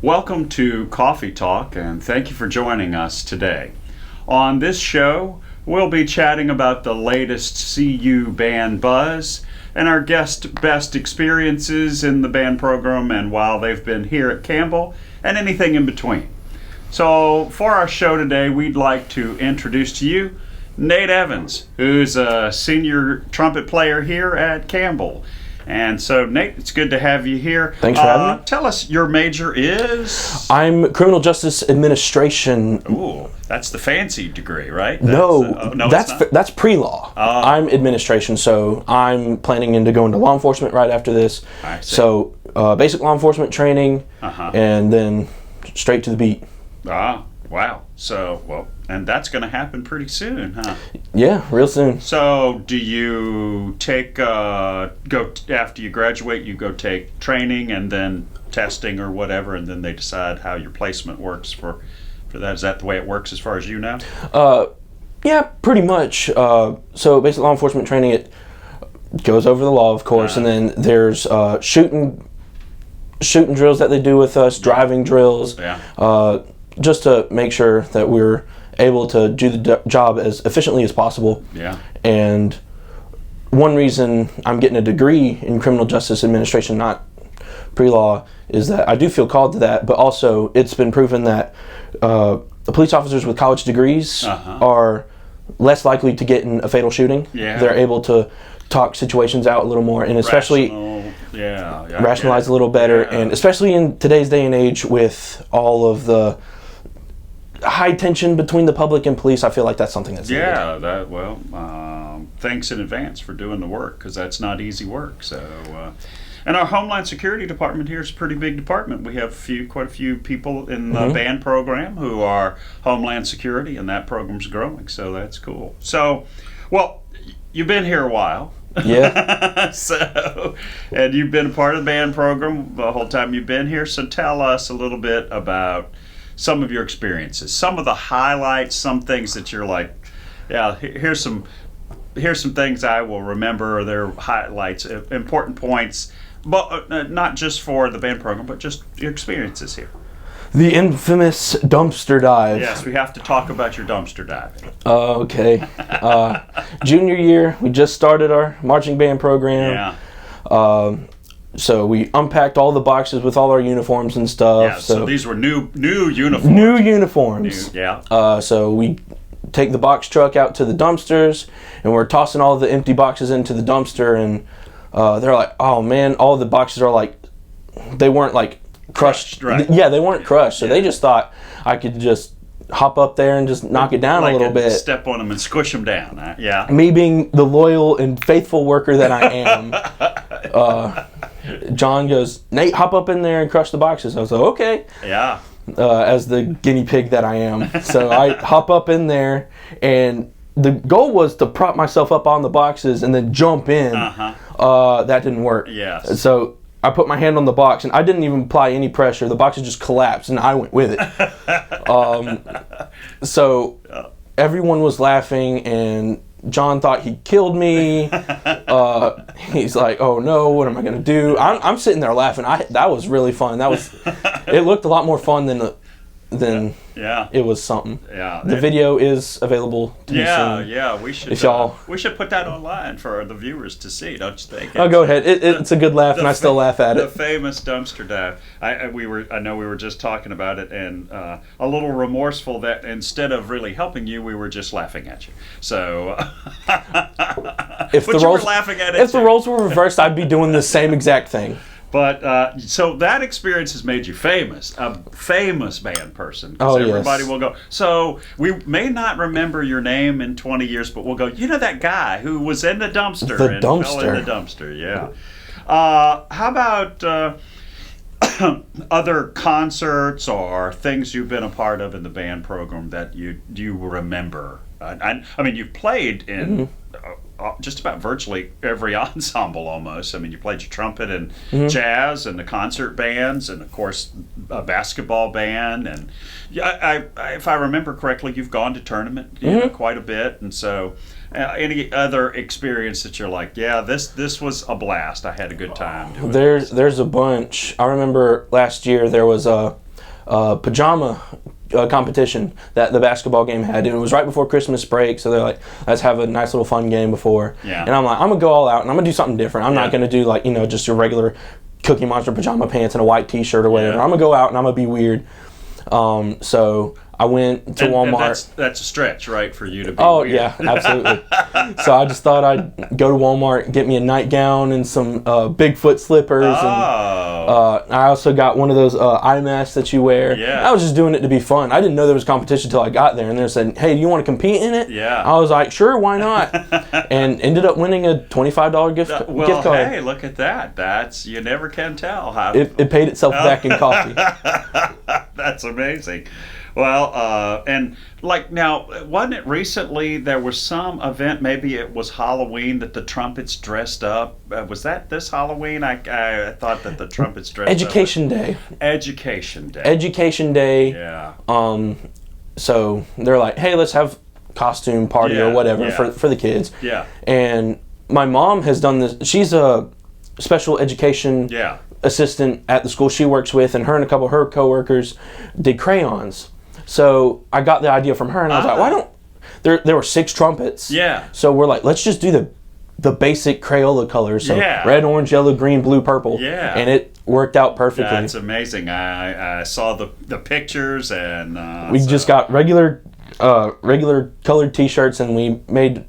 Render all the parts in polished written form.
Welcome to Coffee Talk, and thank you for joining us today. On this show, we'll be chatting about the latest CU band buzz and our guest best experiences in the band program and while they've been here at Campbell, and anything in between. So for our show today, we'd like to introduce to you Nate Evans, who's a senior trumpet player here at Campbell. And so, Nate, it's good to have you here. Thanks for having me. Tell us, your major is? I'm Criminal Justice Administration. Ooh, that's the fancy degree, right? That's pre-law. I'm administration, so I'm planning to go into law enforcement right after this. I see. So, basic law enforcement training, and then straight to the beat. Ah, wow. So, and that's going to happen pretty soon, huh? Yeah, real soon. So, do you take, after you graduate, you go take training and then testing or whatever, and then they decide how your placement works for that? Is that the way it works as far as you know? Yeah, pretty much. So, basic law enforcement training, it goes over the law, of course, and then there's shooting drills that they do with us, driving drills. Yeah. Just to make sure that we're able to do the job as efficiently as possible. Yeah. And one reason I'm getting a degree in criminal justice administration, not pre-law, is that I do feel called to that, but also it's been proven that the police officers with college degrees are less likely to get in a fatal shooting. Yeah. They're able to talk situations out a little more, and especially rationalize a little better, and especially in today's day and age with all of the high tension between the public and police, I feel like that's something that's needed. Thanks in advance for doing the work, because that's not easy work. So, and our Homeland Security Department here is a pretty big department. We have quite a few people in the band program who are Homeland Security, and that program's growing. So that's cool. So, you've been here a while. Yeah. And you've been a part of the band program the whole time you've been here. So tell us a little bit about some of your experiences, some of the highlights, some things that you're like, yeah, here's some things I will remember. They're highlights, important points, but not just for the band program, but just your experiences here. The infamous dumpster dive. Yes, we have to talk about your dumpster diving. Okay. Junior year, we just started our marching band program. Yeah. So we unpacked all the boxes with all our uniforms and stuff. Yeah, so these were new uniforms. New uniforms. Yeah. So we take the box truck out to the dumpsters, and we're tossing all the empty boxes into the dumpster, and they're like, oh man, all the boxes are like, they weren't like crushed. Right? Yeah, they weren't crushed. So they just thought I could just hop up there and just knock it down a little bit. Step on them and squish them down. Yeah. Me being the loyal and faithful worker that I am, John goes, Nate, hop up in there and crush the boxes. I was like, okay. Yeah. As the guinea pig that I am. So I hop up in there, and the goal was to prop myself up on the boxes and then jump in. That didn't work. Yes. So I put my hand on the box, and I didn't even apply any pressure. The boxes just collapsed, and I went with it. So everyone was laughing, and John thought he killed me. He's like, "Oh no, what am I gonna do?" I'm sitting there laughing. That was really fun. It looked a lot more fun than it was something. Yeah. The video is available to be seen. Yeah. We should put that online for the viewers to see, don't you think? Oh, go ahead. It's a good laugh, and I still laugh at the it. The famous dumpster dive. I know we were just talking about it, and a little remorseful that instead of really helping you, we were just laughing at you. So, if the roles were reversed, I'd be doing the same exact thing. But so that experience has made you famous, a famous band person. Oh, yes. Everybody will go. So we may not remember your name in 20 years, but we'll go, you know that guy who was in the dumpster fell in the dumpster. Yeah. How about other concerts or things you've been a part of in the band program that you remember? I mean, you've played in just about virtually every ensemble almost. I mean, you played your trumpet and jazz and the concert bands and, of course, a basketball band. And if I remember correctly, you've gone to tournament quite a bit. And so any other experience that you're like, yeah, this was a blast. I had a good time doing There's a bunch. I remember last year there was pajama competition that the basketball game had, and it was right before Christmas break, so they're like, let's have a nice little fun game before. Yeah. And I'm like, I'm gonna go all out and I'm gonna do something different. I'm not gonna do like, just your regular Cookie Monster pajama pants and a white t-shirt or whatever. Yeah. I'm gonna go out and I'm gonna be weird. So I went to Walmart. And that's a stretch, right, for you to be weird. Yeah, absolutely. So I just thought I'd go to Walmart, get me a nightgown and some Bigfoot slippers. Oh. And I also got one of those eye masks that you wear. Yeah. I was just doing it to be fun. I didn't know there was competition until I got there. And they said, hey, do you want to compete in it? Yeah. I was like, sure, why not? And ended up winning a $25 gift card. Hey, look at that. You never can tell how. It paid itself back in coffee. That's amazing. Well, and like now, wasn't it recently there was some event, maybe it was Halloween, that the Trumpets dressed up? Was that this Halloween? I thought that the Trumpets dressed Education Day. Education Day. Education Day. Yeah. So they're like, hey, let's have costume party or whatever for the kids. Yeah. And my mom has done this. She's a special education assistant at the school she works with, and her and a couple of her coworkers did crayons. So I got the idea from her, and I was like, why don't there were 6 trumpets. Yeah. So we're like, let's just do the basic Crayola colors. So red, orange, yellow, green, blue, purple. Yeah. And it worked out perfectly. That's amazing. I saw the pictures, and we just got regular colored T-shirts, and we made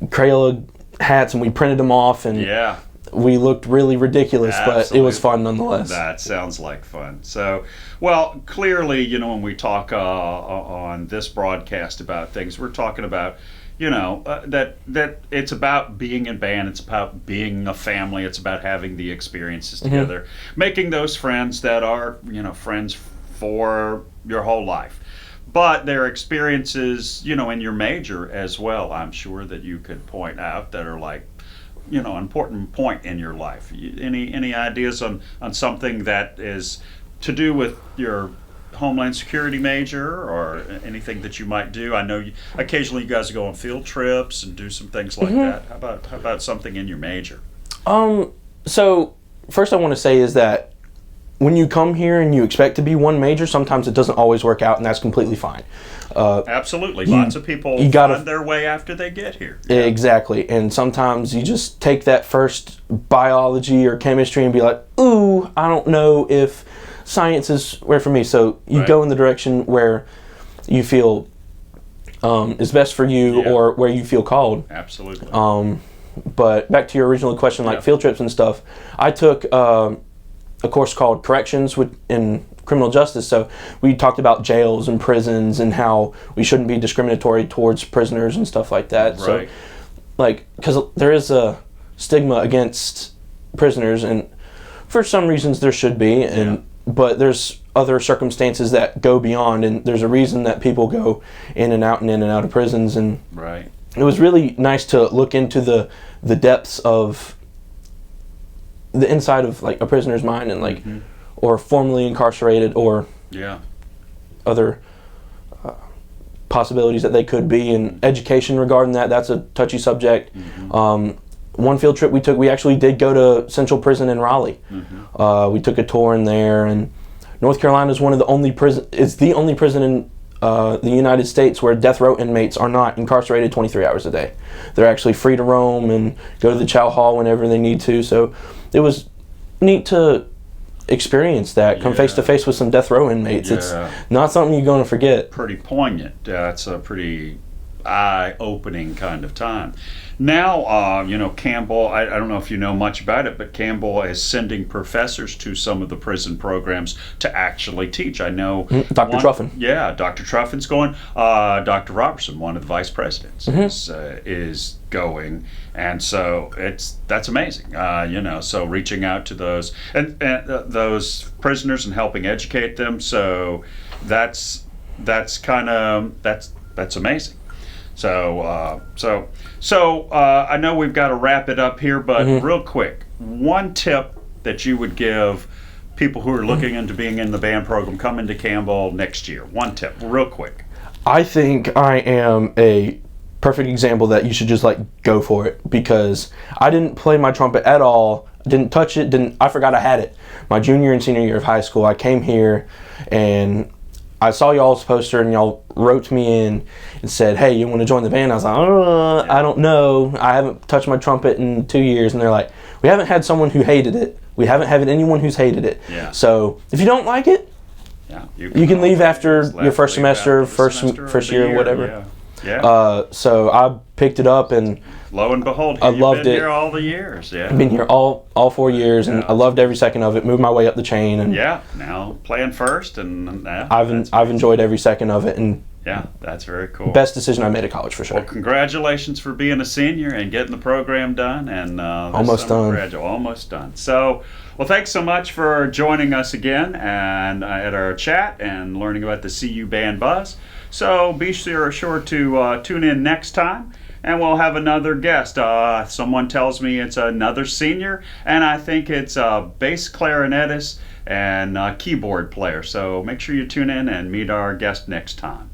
Crayola hats, and we printed them off, and we looked really ridiculous, but it was fun nonetheless. That sounds like fun. So, well, clearly, when we talk on this broadcast about things, we're talking about, that it's about being in band, it's about being a family, it's about having the experiences together, making those friends that are, friends for your whole life. But there are experiences, in your major as well, I'm sure, that you could point out that are like, an important point in your life. Any ideas on something that is to do with your Homeland Security major, or anything that you might do? I know occasionally you guys go on field trips and do some things like that. How about something in your major? So first I want to say is that when you come here and you expect to be one major, sometimes it doesn't always work out, and that's completely fine. Absolutely. Lots of people find their way after they get here. Exactly. And sometimes you just take that first biology or chemistry and be like, ooh, I don't know if science is where for me. So you go in the direction where you feel is best for you, or where you feel called. Absolutely. But back to your original question, like field trips and stuff, I took a course called Corrections in criminal justice. So we talked about jails and prisons and how we shouldn't be discriminatory towards prisoners and stuff like that. Right. So, because there is a stigma against prisoners, and for some reasons there should be, but there's other circumstances that go beyond, and there's a reason that people go in and out of prisons. And it was really nice to look into the depths of the inside of like a prisoner's mind, and or formerly incarcerated, or other possibilities that they could be, and education regarding that's a touchy subject. One field trip we took, we actually did go to Central Prison in Raleigh. We took a tour in there, and North Carolina is the only prison in the United States where death row inmates are not incarcerated 23 hours a day. They're actually free to roam and go to the chow hall whenever they need to. So it was neat to experience that, come face to face with some death row inmates. It's not something you're going to forget. Pretty poignant. It's a pretty eye-opening kind of time. Now, Campbell, I don't know if you know much about it, but Campbell is sending professors to some of the prison programs to actually teach. I know Dr. Truffin. Yeah, Dr. Truffin's going. Dr. Robertson, one of the vice presidents, is going. And so that's amazing, so reaching out to those and those prisoners and helping educate them. So that's amazing. So I know we've got to wrap it up here, but real quick, one tip that you would give people who are looking into being in the band program, coming to Campbell next year. One tip, real quick. I think I am a perfect example that you should just go for it, because I didn't play my trumpet at all didn't touch it. I forgot I had it. My junior and senior year of high school, I came here and I saw y'all's poster and y'all wrote me in and said, "Hey, you want to join the band?" I was like, I don't know. I haven't touched my trumpet in 2 years. And they're like, "We haven't had someone who hated it. We haven't had anyone who's hated it. Yeah. So if you don't like it, yeah, you can leave after your first semester, first year, year, whatever." Yeah. So I picked it up and Lo and behold, I you've loved been it. here all the years. Yeah. I've been here all 4 years, and I loved every second of it. Moved my way up the chain, and Yeah. Now playing first, and I've enjoyed every second of it, and yeah, that's very cool. best decision I made at college for sure. Well, congratulations for being a senior and getting the program done, and Almost done. Almost done. So, well, thanks so much for joining us again and at our chat and learning about the CU Band Buzz. So be sure to tune in next time, and we'll have another guest. Someone tells me it's another senior, and I think it's a bass clarinetist and keyboard player. So make sure you tune in and meet our guest next time.